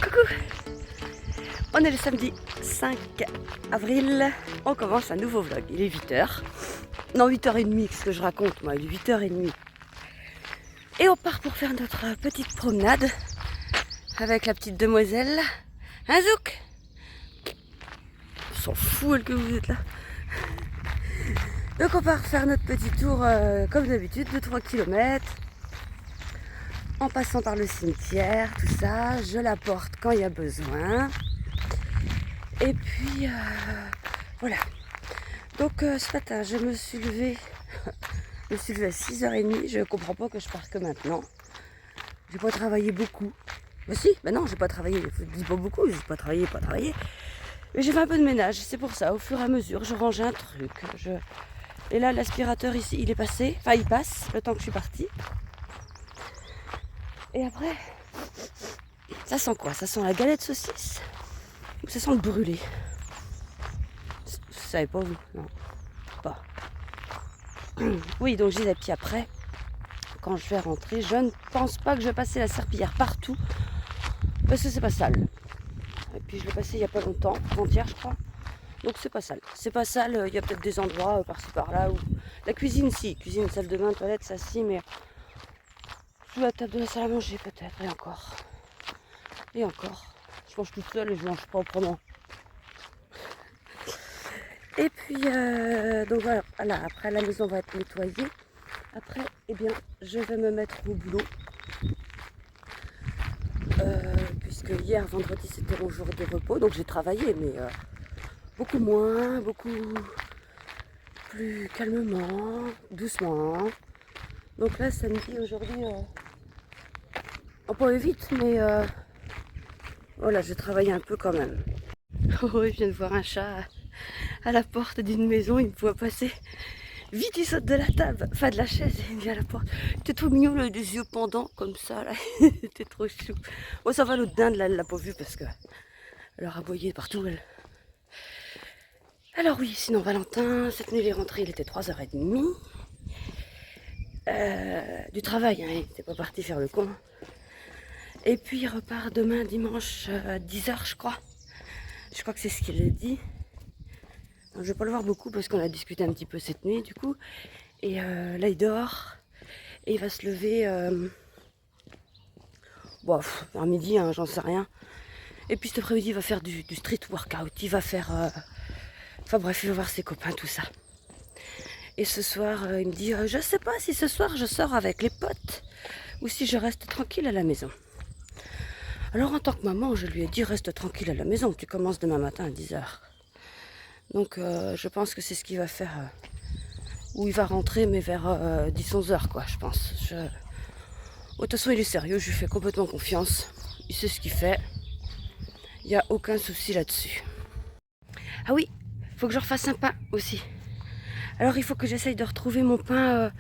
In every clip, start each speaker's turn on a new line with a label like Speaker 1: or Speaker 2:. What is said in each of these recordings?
Speaker 1: Coucou. On est le samedi 5 avril, on commence un nouveau vlog, il est 8h. Non, 8h30, ce que je raconte moi, il est 8h30. Et on part pour faire notre petite promenade avec la petite demoiselle. Hein Zouk? On s'en fout elle que vous êtes là. Donc on part faire notre petit tour comme d'habitude de 3 km. En passant par le cimetière, tout ça, je la porte quand il y a besoin. Et puis voilà. Donc ce matin, je me suis levée à 6h30. Je ne comprends pas que je parte que maintenant. J'ai pas travaillé beaucoup. Mais si, ben non, j'ai pas travaillé. Je dis pas beaucoup, j'ai pas travaillé. Mais j'ai fait un peu de ménage, c'est pour ça. Au fur et à mesure, je rangeais un truc. Et là, l'aspirateur ici, il est passé. Enfin, il passe le temps que je suis partie. Et après, ça sent quoi? Ça sent la galette saucisse? Ou ça sent le brûlé? Vous savez pas vous? Non, pas. Oui, donc je disais, puis après, quand je vais rentrer, je ne pense pas que je vais passer la serpillière partout, parce que c'est pas sale. Et puis je l'ai passé il y a pas longtemps, avant-hier je crois. Donc c'est pas sale. C'est pas sale, il y a peut-être des endroits par-ci par-là où. La cuisine, si. Cuisine, salle de bain, toilette, ça si, mais sous la table de la salle à manger peut-être, et encore. Et encore. Je mange toute seule et je mange proprement. Et puis, donc voilà, après la maison va être nettoyée. Après, eh bien, je vais me mettre au boulot. Puisque hier, vendredi, c'était mon jour de repos. Donc j'ai travaillé, mais beaucoup moins, beaucoup plus calmement, doucement. Donc là, samedi, aujourd'hui, on peut vite, mais voilà, je travaille un peu quand même. Oh, je viens de voir un chat à la porte d'une maison, il me voit passer. Vite, il saute de la table, enfin de la chaise, et il vient à la porte. T'es trop mignon, là, des yeux pendants comme ça, là. T'es trop chou. Bon, ça va, l'autre dinde, là, elle l'a pas vu parce que elle a raboyé partout, elle. Alors oui, sinon Valentin, cette nuit il est rentré, il était 3h30. Du travail, hein, il n'était pas parti faire le con. Et puis il repart demain dimanche à 10h je crois. Je crois que c'est ce qu'il a dit. Donc, je vais pas le voir beaucoup parce qu'on a discuté un petit peu cette nuit du coup. Et là il dort. Et il va se lever vers midi, hein, j'en sais rien. Et puis cet après-midi il va faire du street workout. Il va faire... Enfin bref, il va voir ses copains, tout ça. Et ce soir, il me dit, je sais pas si ce soir je sors avec les potes ou si je reste tranquille à la maison. Alors en tant que maman, je lui ai dit, reste tranquille à la maison, tu commences demain matin à 10h. Donc je pense que c'est ce qu'il va faire, où il va rentrer, mais vers 10-11h, quoi, je pense. De toute façon, il est sérieux, je lui fais complètement confiance. Il sait ce qu'il fait. Il n'y a aucun souci là-dessus. Ah oui, il faut que je refasse un pain aussi. Alors il faut que j'essaye de retrouver mon pain.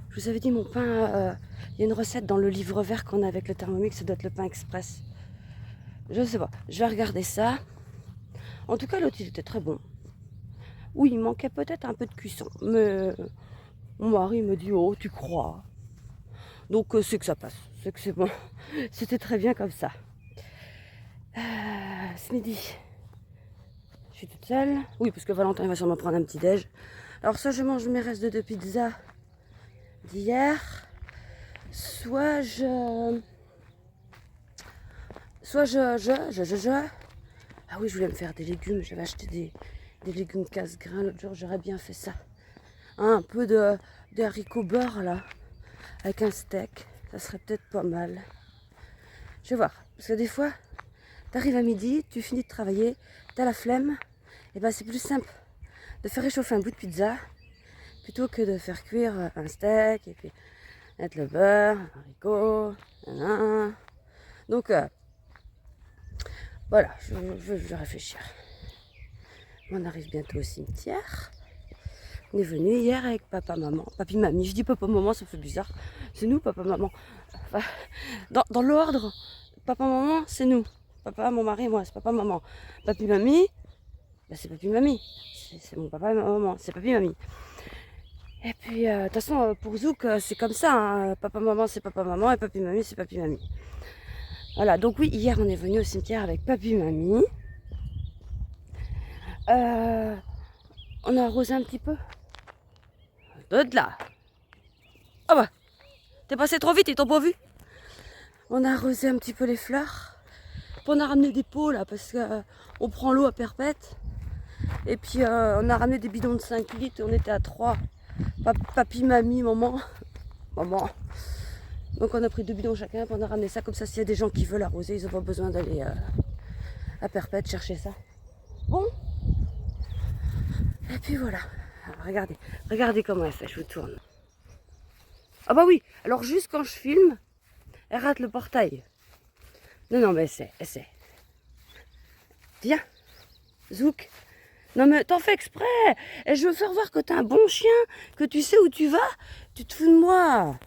Speaker 1: Je vous avais dit mon pain. Il y a une recette dans le livre vert qu'on a avec le Thermomix. Ça doit être le pain express. Je ne sais pas. Je vais regarder ça. En tout cas, l'autre il était très bon. Oui, il manquait peut-être un peu de cuisson. Mais mon mari me dit oh tu crois. Donc c'est que ça passe. C'est que c'est bon. C'était très bien comme ça. Ce midi. Je suis toute seule. Oui, parce que Valentin va sûrement prendre un petit déj. Alors soit je mange mes restes de pizza d'hier, soit je... Ah oui, je voulais me faire des légumes. J'avais acheté des légumes casse-grains l'autre jour. J'aurais bien fait ça. Un peu de haricots beurre, là, avec un steak. Ça serait peut-être pas mal. Je vais voir. Parce que des fois, t'arrives à midi, tu finis de travailler, t'as la flemme. Et ben c'est plus simple de faire réchauffer un bout de pizza plutôt que de faire cuire un steak et puis mettre le beurre, un haricot, donc voilà, je vais réfléchir. On arrive bientôt au cimetière. On est venu hier avec papa, maman, papi, mamie. Je dis papa, maman, ça fait bizarre. C'est nous, papa, maman. Enfin, dans l'ordre, papa, maman, c'est nous. Papa, mon mari, moi, c'est papa, maman. Papi, mamie, ben, c'est papi, mamie. C'est mon papa et ma maman, c'est papi, mamie. Et puis, de toute façon, pour Zouk, c'est comme ça. Hein. Papa, maman, c'est papa, maman. Et papi, mamie, c'est papi, mamie. Voilà, donc oui, hier on est venu au cimetière avec papy, mamie. On a arrosé un petit peu. De là. Ah bah, t'es passé trop vite, ils t'ont pas vu. On a arrosé un petit peu les fleurs. Puis on a ramené des pots là, parce qu'on prend l'eau à perpète. Et puis on a ramené des bidons de 5 litres, on était à 3. Papy, mamie, maman. Maman. Donc on a pris 2 bidons chacun, puis on a ramené ça comme ça. S'il y a des gens qui veulent arroser, ils n'ont pas besoin d'aller à perpète chercher ça. Bon. Et puis voilà. Alors, regardez comment elle fait, je vous tourne. Ah bah oui, alors juste quand je filme, elle rate le portail. Non, mais essaie. Viens, Zouk. Non mais t'en fais exprès. Et je veux faire voir que t'es un bon chien, que tu sais où tu vas. Tu te fous de moi.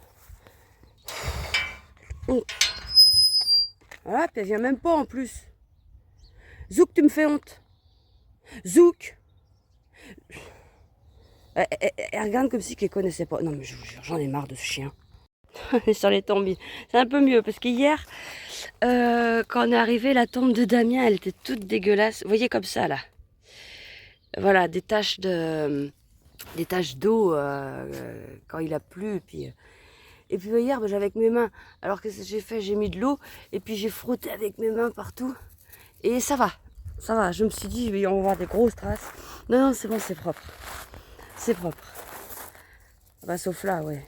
Speaker 1: Voilà, puis elle vient même pas en plus. Zouk, tu me fais honte. Zouk. Elle regarde comme si qu'elle connaissait pas. Non mais je vous jure, j'en ai marre de ce chien. Sur les tombes, c'est un peu mieux parce qu'hier, quand on est arrivé, la tombe de Damien, elle était toute dégueulasse. Vous voyez comme ça là. Voilà, des taches d'eau quand il a plu. Et puis hier, ben, j'avais avec mes mains. Alors que j'ai fait, j'ai mis de l'eau et puis j'ai frotté avec mes mains partout. Et ça va, ça va. Je me suis dit, on va voir des grosses traces. Non, c'est bon, c'est propre. C'est propre. Bah, sauf là, ouais.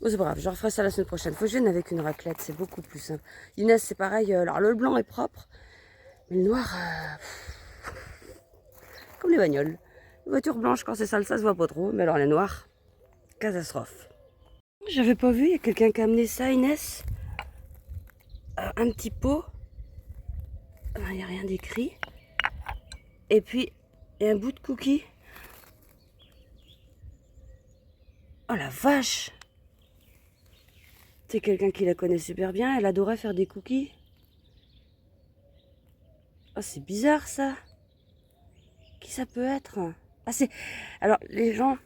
Speaker 1: Oh, c'est pas grave, je referai ça la semaine prochaine. Faut que je vienne avec une raclette, c'est beaucoup plus simple. Inès, c'est pareil. Alors, le blanc est propre, mais le noir, comme les bagnoles. Les voitures blanches, quand c'est sale, ça se voit pas trop. Mais alors, les noirs, catastrophe. J'avais pas vu, il y a quelqu'un qui a amené ça, Inès. Un petit pot. Il n'y a rien d'écrit. Et puis, il y a un bout de cookie. Oh la vache! C'est quelqu'un qui la connaît super bien, elle adorait faire des cookies. Oh, c'est bizarre ça. Qui ça peut être? Ah, c'est. Alors, les gens.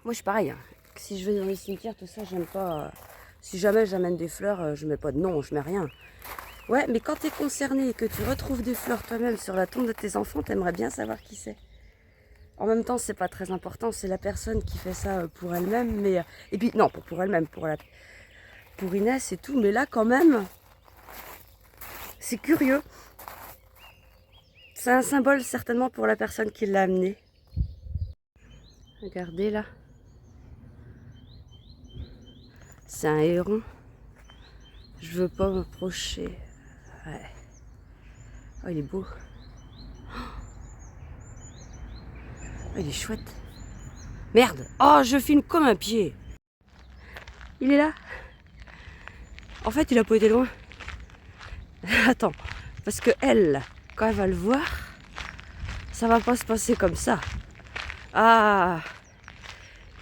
Speaker 1: Moi, je suis pareil. Hein. Si je vais dans les cimetières, tout ça, j'aime pas. Si jamais j'amène des fleurs, je mets pas de nom, je mets rien. Ouais, mais quand t'es concerné et que tu retrouves des fleurs toi-même sur la tombe de tes enfants, t'aimerais bien savoir qui c'est. En même temps, c'est pas très important, c'est la personne qui fait ça pour elle-même, mais. Et puis, non, pour elle-même, pour Inès et tout, mais là, quand même, c'est curieux. C'est un symbole certainement pour la personne qui l'a amené. Regardez là. C'est un héron. Je veux pas m'approcher. Ouais. Oh, il est beau. Oh, il est chouette. Merde. Oh, je filme comme un pied. Il est là. En fait, il a pas été loin. Attends. Parce que elle, quand elle va le voir, ça va pas se passer comme ça. Ah.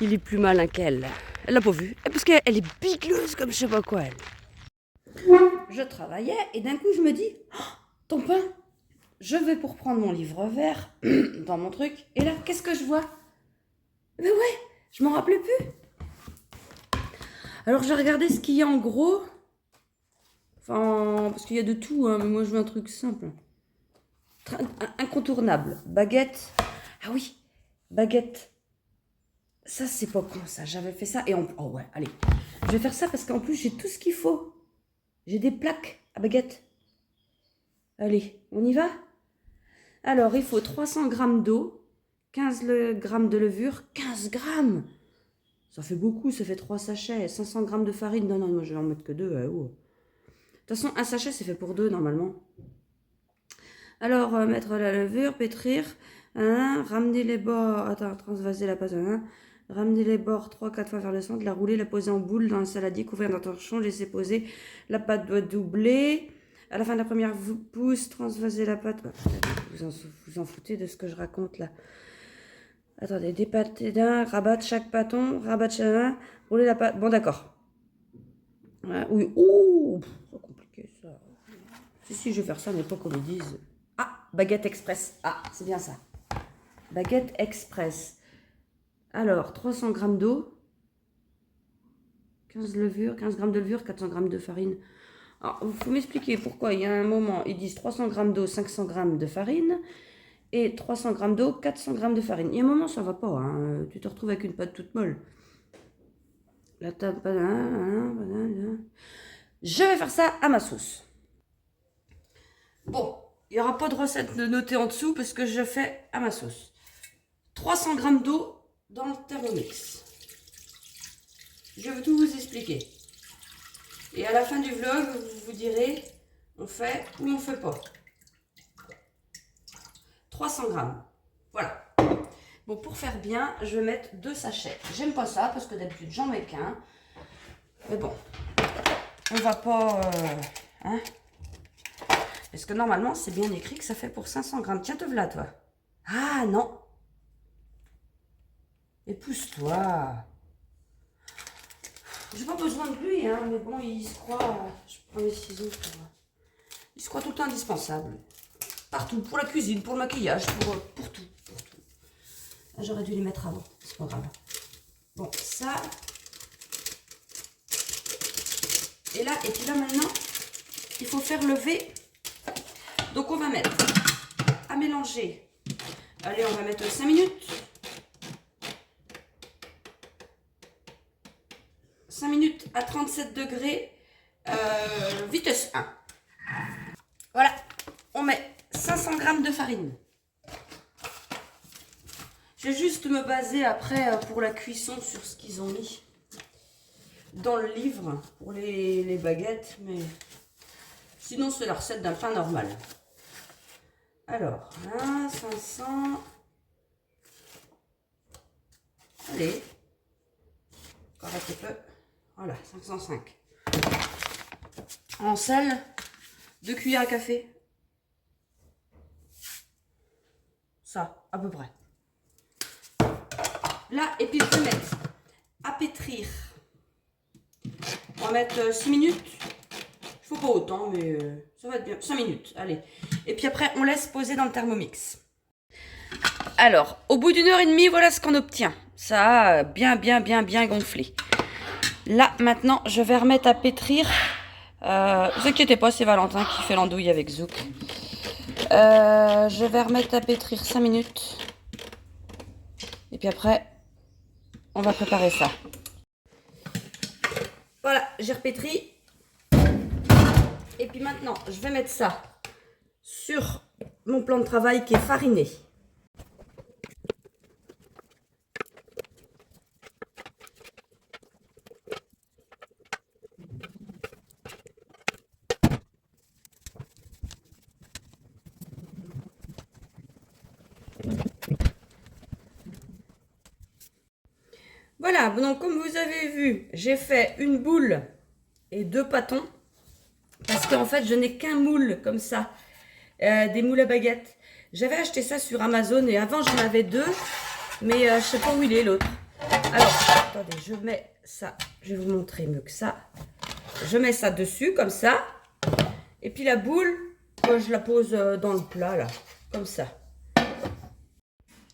Speaker 1: Il est plus malin qu'elle. Elle l'a pas vu. Parce qu'elle est bigleuse comme je sais pas quoi, elle. Je travaillais et d'un coup je me dis, oh, ton pain, je vais pour prendre mon livre vert dans mon truc. Et là, qu'est-ce que je vois? Mais ouais, je m'en rappelais plus. Alors j'ai regardé ce qu'il y a en gros. Enfin, parce qu'il y a de tout, hein, mais moi je veux un truc simple. Incontournable. Baguette. Ah oui, baguette. Ça, c'est pas con, ça. J'avais fait ça. Oh ouais, allez. Je vais faire ça parce qu'en plus, j'ai tout ce qu'il faut. J'ai des plaques à baguette. Allez, on y va? Alors, il faut 300 g d'eau, 15 g de levure, 15 grammes. Ça fait beaucoup, ça fait 3 sachets. 500 g de farine. Non, moi je vais en mettre que 2. Oh. De toute façon, un sachet, c'est fait pour 2 normalement. Alors, mettre la levure, pétrir, ramener les bords, transvaser la pâte, ramener les bords 3-4 fois vers le centre, la rouler, la poser en boule dans un saladier, couvrir d'un torchon, laisser poser. La pâte doit doubler. À la fin de la première pousse, transvaser la pâte. Vous en foutez de ce que je raconte là. Attendez, dépâter d'un, rabattre chaque pâton, rabattre chacun, rouler la pâte. Bon, d'accord. Ouais, oui, ouh, c'est compliqué ça. Si, je vais faire ça, mais pas comme ils disent. Ah, baguette express. Ah, c'est bien ça. Baguette express. Alors, 300 g d'eau, 15 levures, 15 g de levure, 400 g de farine. Alors, il faut m'expliquer pourquoi il y a un moment, ils disent 300 g d'eau, 500 g de farine, et 300 g d'eau, 400 g de farine. Il y a un moment, ça va pas, hein. Tu te retrouves avec une pâte toute molle. La table, je vais faire ça à ma sauce. Bon, il n'y aura pas de recette notée en dessous parce que je fais à ma sauce. 300 g d'eau dans le Thermomix. Je vais tout vous expliquer. Et à la fin du vlog, vous direz, on fait ou on fait pas. 300 g. Voilà. Bon, pour faire bien, je vais mettre 2 sachets. J'aime pas ça parce que d'habitude, j'en mets qu'un. Mais bon, on va pas... hein. Parce que normalement, c'est bien écrit que ça fait pour 500 g. Tiens, te voilà, toi. Ah, non. Et pousse-toi. J'ai pas besoin de lui, hein, mais bon, il se croit... je prends les ciseaux pour... il se croit tout le temps indispensable. Partout, pour la cuisine, pour le maquillage, pour tout. J'aurais dû les mettre avant, c'est pas grave. Bon, ça. Et puis là maintenant, il faut faire lever. Donc on va mettre à mélanger. Allez, on va mettre 5 minutes. 5 minutes à 37 degrés, vitesse 1. Voilà, on met 500 g de farine. Je vais juste me baser après pour la cuisson sur ce qu'ils ont mis dans le livre pour les baguettes, mais sinon c'est la recette d'un pain normal. Alors, là, 500. Allez, encore un petit peu. Voilà, 505. En sel, 2 cuillères à café. Ça, à peu près. Là, et puis je vais mettre à pétrir. On va mettre 6 minutes. Il faut pas autant, mais ça va être bien. 5 minutes, allez. Et puis après, on laisse poser dans le Thermomix. Alors, au bout d'1 heure et demie, voilà ce qu'on obtient. Ça a bien gonflé. Là, maintenant, je vais remettre à pétrir. Ne vous inquiétez pas, c'est Valentin qui fait l'andouille avec Zouk. Je vais remettre à pétrir 5 minutes. Et puis après, on va préparer ça. Voilà, j'ai repétri. Et puis maintenant, je vais mettre ça sur mon plan de travail qui est fariné. Voilà, donc comme vous avez vu, j'ai fait une boule et 2 pâtons. Parce qu'en fait, je n'ai qu'un moule comme ça, des moules à baguettes. J'avais acheté ça sur Amazon et avant, j'en avais 2. Mais je ne sais pas où il est l'autre. Alors, attendez, je mets ça. Je vais vous montrer mieux que ça. Je mets ça dessus, comme ça. Et puis la boule, je la pose dans le plat, là. Comme ça.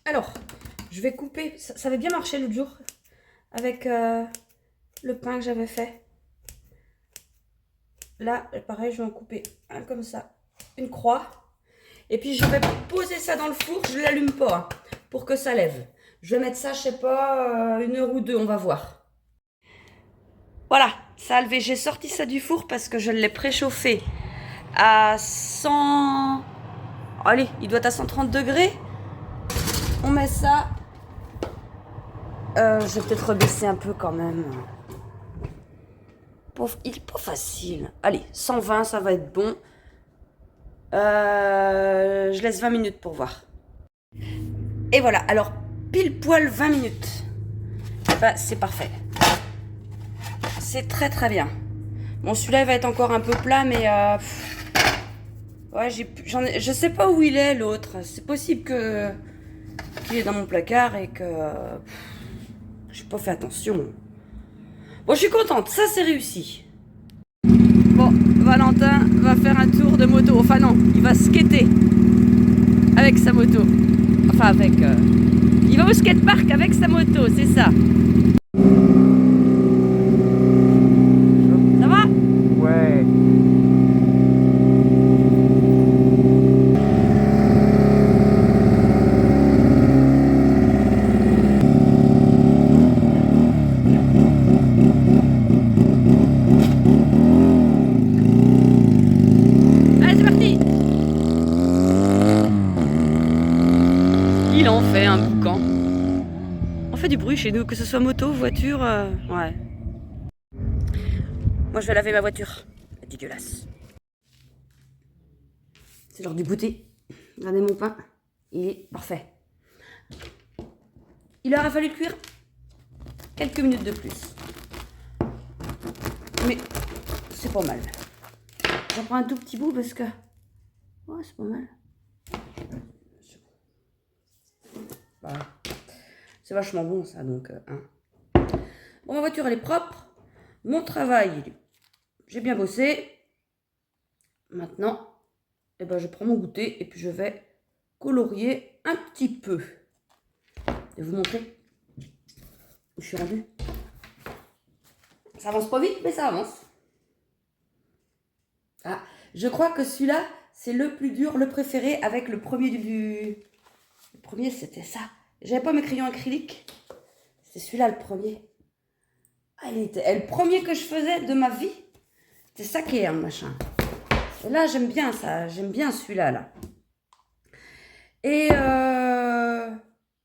Speaker 1: Alors, je vais couper. Ça avait bien marché l'autre jour. Avec le pain que j'avais fait. Là, pareil, je vais en couper un comme ça. Une croix. Et puis, je vais poser ça dans le four. Je ne l'allume pas, hein, pour que ça lève. Je vais mettre ça, je sais pas, 1 heure ou 2, on va voir. Voilà, ça a levé. J'ai sorti ça du four parce que je l'ai préchauffé à 100... Allez, il doit être à 130 degrés. On met ça... je vais peut-être rebaisser un peu quand même. Il n'est pas facile. Allez, 120, ça va être bon. Je laisse 20 minutes pour voir. Et voilà, alors pile poil 20 minutes. Bah, c'est parfait. C'est très bien. Bon, celui-là il va être encore un peu plat, mais ouais, je sais pas où il est l'autre. C'est possible qu'il est dans mon placard et que j'ai pas fait attention. Bon, je suis contente, ça c'est réussi. Bon, Valentin va faire un tour de moto. Enfin non, il va skater avec sa moto. Enfin avec... il va au skatepark avec sa moto, c'est ça. Ça va?
Speaker 2: Ouais.
Speaker 1: fait un boucan. On fait du bruit chez nous, que ce soit moto, voiture, ouais. Moi je vais laver ma voiture. Dégueulasse. C'est l'heure du goûter. Regardez mon pain, il est parfait. Il aurait fallu cuire quelques minutes de plus. Mais c'est pas mal. J'en prends un tout petit bout parce que... Ouais, c'est pas mal. Voilà. C'est vachement bon ça, donc... Hein. Bon, ma voiture elle est propre. Mon travail, j'ai bien bossé. Maintenant, eh ben, je prends mon goûter et puis je vais colorier un petit peu. Je vais vous montrer où je suis rendue. Ça avance pas vite, mais ça avance. Ah, je crois que celui-là, c'est le plus dur, le préféré avec le premier du... Le premier, c'était ça. J'avais pas mes crayons acryliques. C'est celui-là le premier. Ah, il était le premier que je faisais de ma vie. C'était ça qui est un machin. Et là, j'aime bien ça. J'aime bien celui-là, là. Et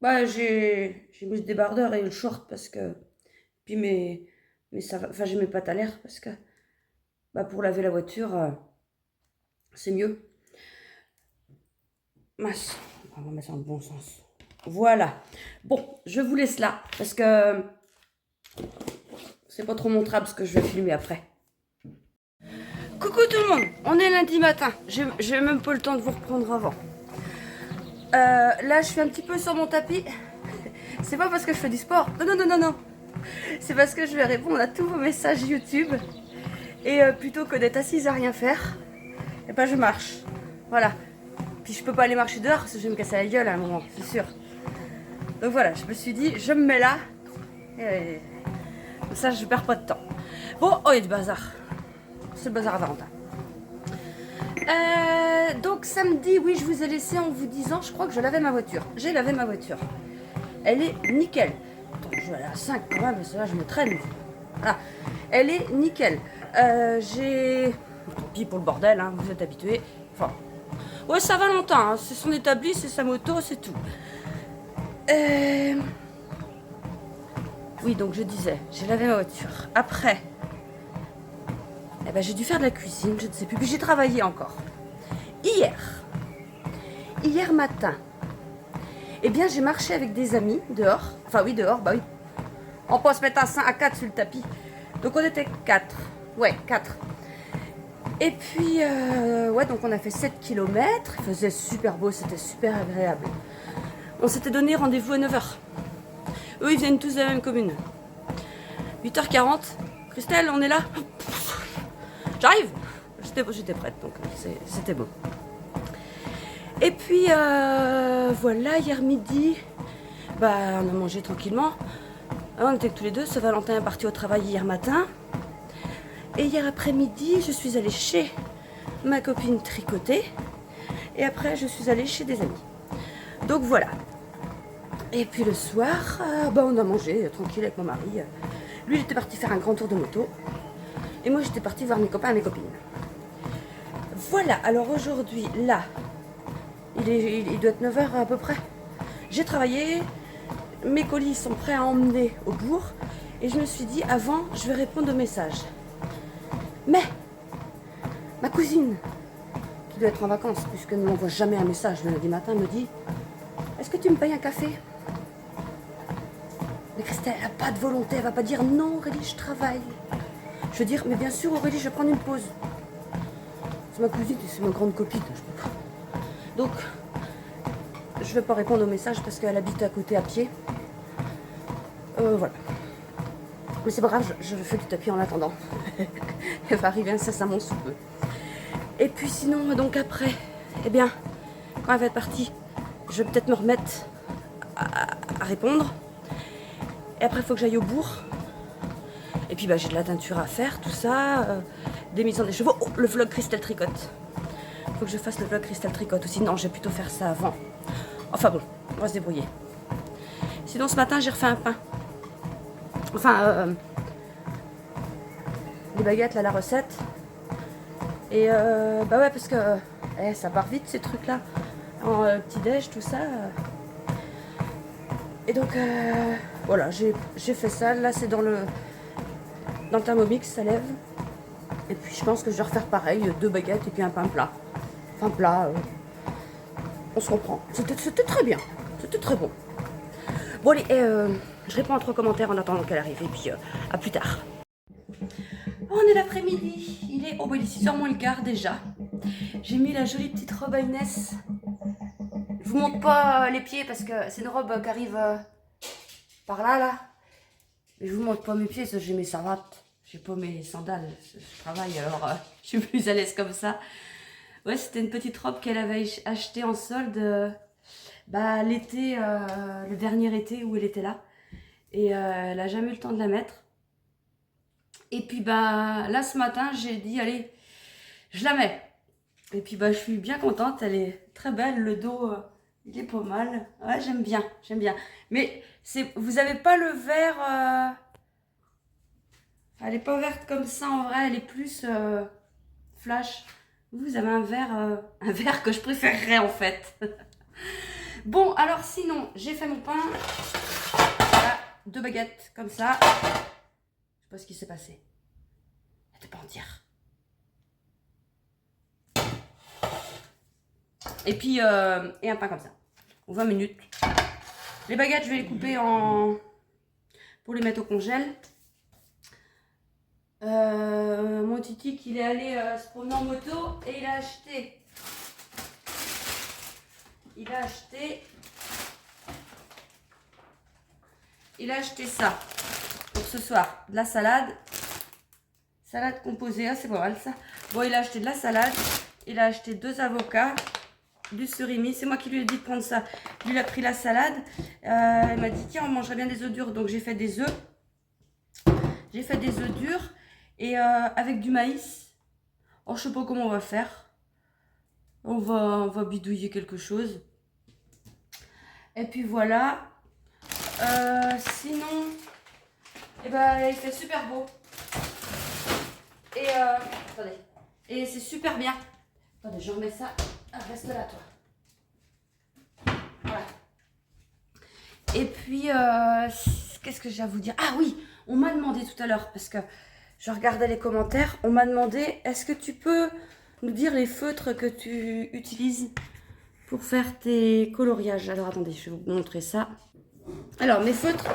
Speaker 1: bah, j'ai mis le débardeur et le short parce que... Puis ça va... Enfin, j'ai mes pattes à l'air parce que... Bah, pour laver la voiture, c'est mieux. Mince. On va mettre ça dans le bon sens. Voilà. Bon, je vous laisse là parce que... C'est pas trop montrable ce que je vais filmer après. Coucou tout le monde, on est lundi matin. J'ai même pas le temps de vous reprendre avant. Là, je suis un petit peu sur mon tapis. C'est pas parce que je fais du sport. Non, non, non, non, non. C'est parce que je vais répondre à tous vos messages YouTube. Et plutôt que d'être assise à rien faire, et ben je marche. Voilà. Puis je peux pas aller marcher dehors parce que je vais me casser la gueule à un moment, c'est sûr. Donc voilà, je me suis dit, je me mets là. Et comme ça, je perds pas de temps. Bon, oh, il y a du bazar. C'est le bazar à Valentin. Donc samedi, oui, je vous ai laissé en vous disant, je crois que je lavais ma voiture. J'ai lavé ma voiture. Elle est nickel. Attends, je vais aller à 5 quand même, parce que là, je me traîne. Voilà. Elle est nickel. J'ai... Tant pis pour le bordel, hein, vous êtes habitués. Enfin... Ouais, ça Valentin, hein, c'est son établi, c'est sa moto, c'est tout. Oui, donc je disais, j'ai lavé ma voiture. Après... Eh ben, j'ai dû faire de la cuisine, je ne sais plus. Puis j'ai travaillé encore. Hier matin, eh bien, j'ai marché avec des amis dehors. Enfin, oui, dehors, bah oui. On peut se mettre à 4 sur le tapis. Donc, on était 4. Ouais, 4. Et puis, ouais, donc on a fait 7 km. Il faisait super beau, c'était super agréable. On s'était donné rendez-vous à 9h. Eux, ils viennent tous de la même commune. 8h40. Christelle, on est là? J'arrive. J'étais prête, donc c'était beau. Et puis, voilà, hier midi, bah, on a mangé tranquillement. On était tous les deux. Ce Valentin est parti au travail hier matin. Et hier après-midi, je suis allée chez ma copine tricoter. Et après, je suis allée chez des amis. Donc voilà. Et puis le soir, bah, on a mangé tranquille avec mon mari. Lui, il était parti faire un grand tour de moto. Et moi, j'étais partie voir mes copains et mes copines. Voilà, alors aujourd'hui, là, il doit être 9h à peu près. J'ai travaillé, mes colis sont prêts à emmener au bourg. Et je me suis dit, avant, je vais répondre aux messages. Mais, ma cousine, qui doit être en vacances, puisqu'elle ne m'envoie jamais un message le lundi matin, me dit, est-ce que tu me payes un café? Mais Christelle, elle n'a pas de volonté, elle va pas dire, non Aurélie, je travaille. Je veux dire, mais bien sûr Aurélie, je vais prendre une pause. C'est ma cousine, c'est ma grande copine, je peux pas. Donc, je vais pas répondre aux messages parce qu'elle habite à côté à pied. Voilà. Mais c'est pas grave, je fais du tapis en attendant. Elle va arriver incessamment sous peu. Et puis sinon, donc après, eh bien, quand elle va être partie, je vais peut-être me remettre à répondre. Et après, il faut que j'aille au bourg. Et puis, bah, j'ai de la teinture à faire, tout ça. Des mises en des chevaux. Oh, le vlog Christelle Tricotte. Il faut que je fasse le vlog Christelle Tricotte. Ou sinon, je vais plutôt faire ça avant. Enfin bon, on va se débrouiller. Sinon, ce matin, j'ai refait un pain. Enfin, des baguettes, là, la recette. Et bah ouais, parce que ça part vite, ces trucs-là. En petit-déj, tout ça. Et donc, voilà, j'ai fait ça. Là, c'est dans le Thermomix, ça lève. Et puis, je pense que je vais refaire pareil, 2 baguettes et puis un pain plat. Enfin, plat, on se comprend. C'était très bien. C'était très bon. Bon, allez, je réponds à 3 commentaires en attendant qu'elle arrive. Et puis, à plus tard. On est l'après-midi. Il est 6h moins le quart déjà. J'ai mis la jolie petite robe à Inès. Je vous montre pas les pieds parce que c'est une robe qui arrive par là, là. Mais je vous montre pas mes pieds, j'ai mes savates. J'ai pas mes sandales. Je travaille alors je suis plus à l'aise comme ça. Ouais, c'était une petite robe qu'elle avait achetée en solde l'été, le dernier été où elle était là. Et elle a jamais eu le temps de la mettre. Et puis là ce matin, j'ai dit allez, je la mets. Et puis je suis bien contente, elle est très belle, le dos il est pas mal. Ouais, j'aime bien, j'aime bien. Mais vous avez pas le vert, elle est pas verte comme ça en vrai, elle est plus flash. Vous avez un vert que je préférerais en fait. Bon, alors sinon, j'ai fait mon pain. Voilà, 2 baguettes comme ça. Je sais pas ce qui s'est passé. Elle n'était pas entière. Et puis, et un pain comme ça. 20 minutes. Les baguettes, je vais les couper pour les mettre au congèle. Mon Titi, il est allé se promener en moto et il a acheté ça pour ce soir. De la salade composée, c'est pas mal ça. Bon, il a acheté de la salade, il a acheté 2 avocats, du surimi. C'est moi qui lui ai dit de prendre ça. Lui, il a pris la salade. Il m'a dit tiens, on mangerait bien des œufs durs, donc j'ai fait des œufs. J'ai fait des œufs durs et avec du maïs. Oh, je sais pas comment on va faire. On va bidouiller quelque chose. Et puis voilà. Sinon, il fait super beau. Et attendez. Et c'est super bien. Attendez, je remets ça. Ah, reste là, toi. Voilà. Et puis, qu'est-ce que j'ai à vous dire? Ah oui, on m'a demandé tout à l'heure, parce que je regardais les commentaires, on m'a demandé, est-ce que tu peux nous dire les feutres que tu utilises pour faire tes coloriages? Alors attendez, je vais vous montrer ça. Alors mes feutres,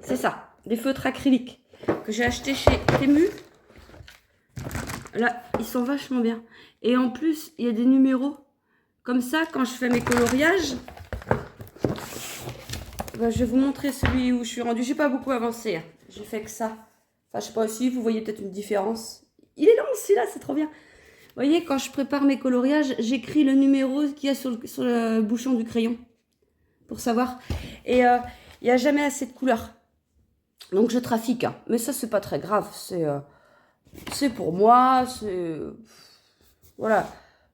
Speaker 1: c'est ça, des feutres acryliques que j'ai achetés chez Temu. Là, ils sont vachement bien. Et en plus, il y a des numéros. Comme ça, quand je fais mes coloriages, je vais vous montrer celui où je suis rendue. J'ai pas beaucoup avancé. Hein. J'ai fait que ça. Enfin, je sais pas si vous voyez peut-être une différence. Il est long celui-là, c'est trop bien. Vous voyez, quand je prépare mes coloriages, j'écris le numéro qu'il y a sur le bouchon du crayon. Pour savoir. Et il n'y a jamais assez de couleurs. Donc je trafique. Hein. Mais ça, c'est pas très grave. C'est pour moi. Voilà.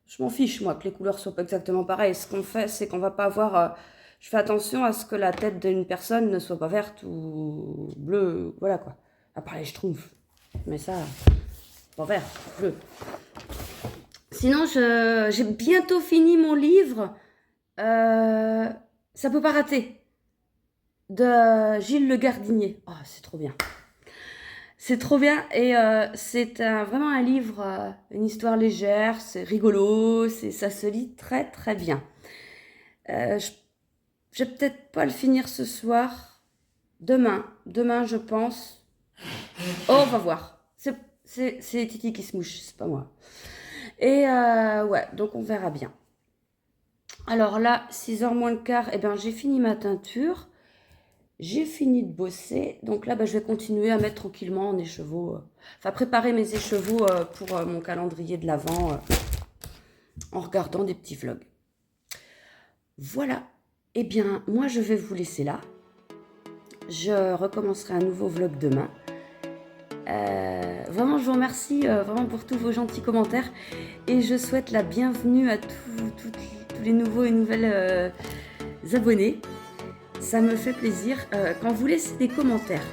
Speaker 1: Je m'en fiche, moi, que les couleurs soient pas exactement pareilles. Ce qu'on fait, c'est qu'on va pas avoir... je fais attention à ce que la tête d'une personne ne soit pas verte ou bleue. Voilà, quoi. À part les schtroumpfs. Mais ça, pas vert, bleu. Sinon, j'ai bientôt fini mon livre. Ça peut pas rater. De Gilles Le Gardinier. Oh, c'est trop bien. C'est trop bien et c'est vraiment un livre, une histoire légère, c'est rigolo, ça se lit très très bien. Je vais peut-être pas le finir ce soir. Demain je pense. Oh, on va voir. C'est Titi qui se mouche, c'est pas moi. Et ouais, donc on verra bien. Alors là, 6h moins le quart, j'ai fini ma teinture. J'ai fini de bosser, donc là je vais continuer à mettre tranquillement en écheveau, préparer mes écheveaux pour mon calendrier de l'Avent en regardant des petits vlogs. Voilà, moi je vais vous laisser là. Je recommencerai un nouveau vlog demain. Vraiment je vous remercie vraiment pour tous vos gentils commentaires et je souhaite la bienvenue à tous les nouveaux et nouvelles abonnés. Ça me fait plaisir quand vous laissez des commentaires.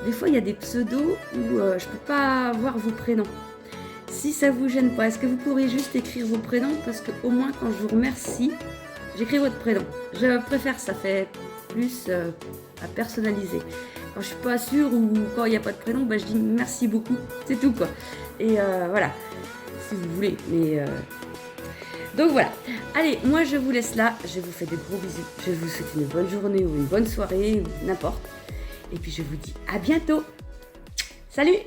Speaker 1: Des fois, il y a des pseudos où je ne peux pas voir vos prénoms. Si ça vous gêne pas, est-ce que vous pourrez juste écrire vos prénoms? Parce qu'au moins, quand je vous remercie, j'écris votre prénom. Je préfère, ça fait
Speaker 2: plus à personnaliser. Quand je suis pas sûre ou quand il n'y a pas de prénom, bah, je dis merci beaucoup, c'est tout quoi. Et voilà, si vous voulez. Mais donc voilà. Allez, moi je vous laisse là. Je vous fais des gros bisous. Je vous souhaite une bonne journée ou une bonne soirée ou n'importe. Et puis je vous dis à bientôt. Salut!